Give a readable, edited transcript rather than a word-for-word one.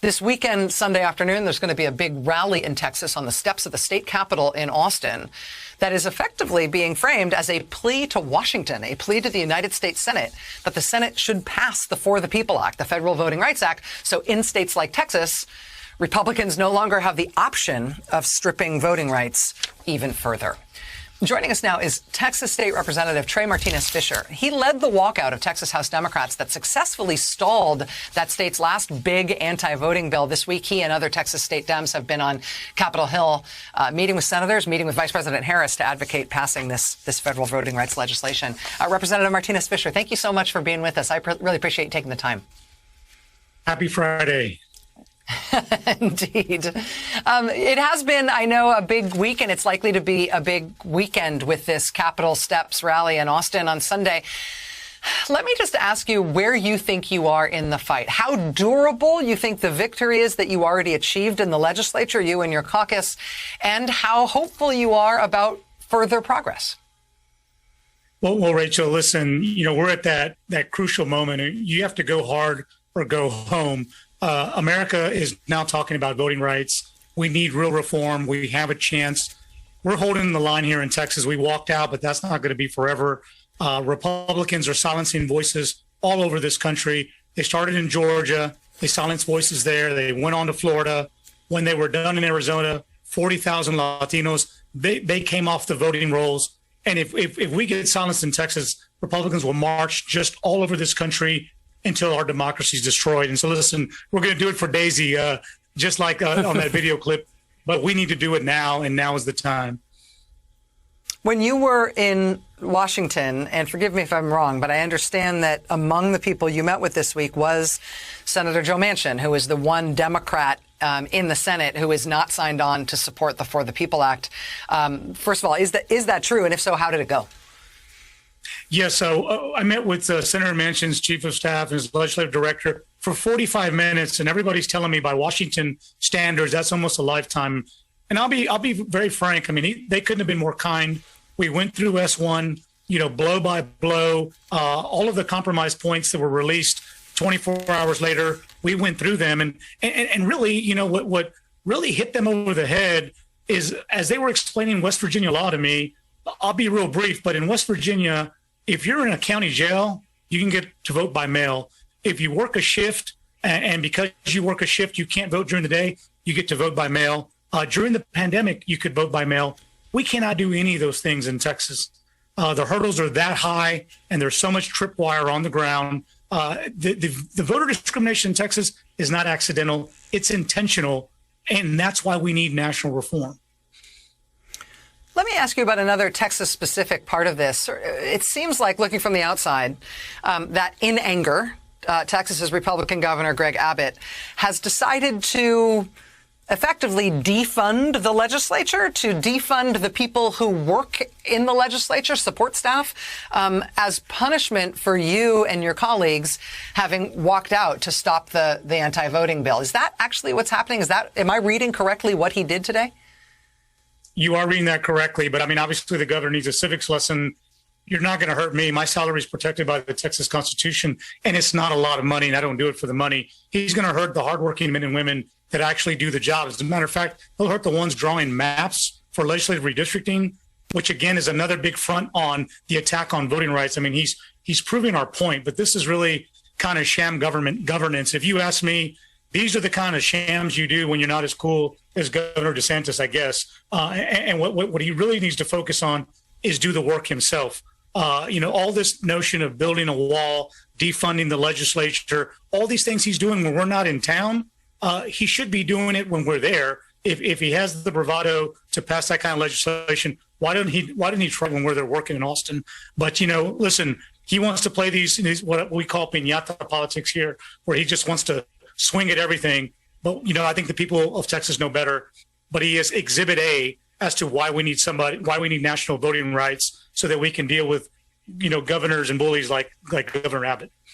This weekend, Sunday afternoon, there's going to be a big rally in Texas on the steps of the state capitol in Austin that is effectively being framed as a plea to Washington, a plea to the United States Senate that the Senate should pass the For the People Act, the Federal Voting Rights Act. So in states like Texas, Republicans no longer have the option of stripping voting rights even further. Joining us now is Texas State Representative Trey Martinez-Fisher. He led the walkout of Texas House Democrats that successfully stalled that state's last big anti-voting bill. This week, he and other Texas state Dems have been on Capitol Hill, meeting with senators, meeting with Vice President Harris to advocate passing this federal voting rights legislation. Representative Martinez-Fisher, thank you so much for being with us. I really appreciate you taking the time. Happy Friday. Indeed. It has been, I know, a big week, and it's likely to be a big weekend with this Capitol Steps rally in Austin on Sunday. Let me just ask you where you think you are in the fight, how durable you think the victory is that you already achieved in the legislature, you and your caucus, and how hopeful you are about further progress. Well, Rachel, listen, we're at that crucial moment. You have to go hard or go home. America is now talking about voting rights. We need real reform. We have a chance. We're holding the line here in Texas. We walked out, but that's not going to be forever. Republicans are silencing voices all over this country. They started in Georgia. They silenced voices there. They went on to Florida. When they were done in Arizona, 40,000 Latinos, they came off the voting rolls. And if we get silenced in Texas, Republicans will march just all over this country until our democracy is destroyed. And so, listen, we're going to do it for Daisy, just like on that video clip, but we need to do it now, and now is the time. When you were in Washington, and forgive me if I'm wrong, but I understand that among the people you met with this week was Senator Joe Manchin, who is the one Democrat in the Senate who is not signed on to support the For the People Act. First of all, is that true? And if so, how did it go? Yeah, so I met with Senator Manchin's chief of staff and his legislative director for 45 minutes, and everybody's telling me by Washington standards that's almost a lifetime. And I'll be very frank. I mean, they couldn't have been more kind. We went through S1, blow by blow, all of the compromise points that were released 24 hours later. We went through them, and really, what really hit them over the head is as they were explaining West Virginia law to me. I'll be real brief, but in West Virginia, if you're in a county jail, you can get to vote by mail. If you work a shift, and because you work a shift, you can't vote during the day, you get to vote by mail. During the pandemic, you could vote by mail. We cannot do any of those things in Texas. The hurdles are that high, and there's so much tripwire on the ground. The voter discrimination in Texas is not accidental. It's intentional, and that's why we need national reform. Let me ask you about another Texas-specific part of this. It seems like, looking from the outside, that in anger, Texas's Republican Governor Greg Abbott has decided to effectively defund the legislature, to defund the people who work in the legislature, support staff, as punishment for you and your colleagues having walked out to stop the anti-voting bill. Is that actually what's happening? Am I reading correctly what he did today? You are reading that correctly, but I mean, obviously the governor needs a civics lesson. You're not going to hurt me. My salary is protected by the Texas Constitution, and it's not a lot of money, and I don't do it for the money. He's going to hurt the hardworking men and women that actually do the job. As a matter of fact, he'll hurt the ones drawing maps for legislative redistricting, which again is another big front on the attack on voting rights. I mean, he's proving our point, but this is really kind of sham governance. If you ask me, these are the kind of shams you do when you're not as cool as Governor DeSantis, I guess. And what he really needs to focus on is do the work himself. All this notion of building a wall, defunding the legislature, all these things he's doing when we're not in town, he should be doing it when we're there. If he has the bravado to pass that kind of legislation, why didn't he try when we're there working in Austin? But, listen, he wants to play these what we call piñata politics here, where he just wants to swing at everything. But, I think the people of Texas know better. But he is Exhibit A as to why we need national voting rights so that we can deal with, governors and bullies like Governor Abbott.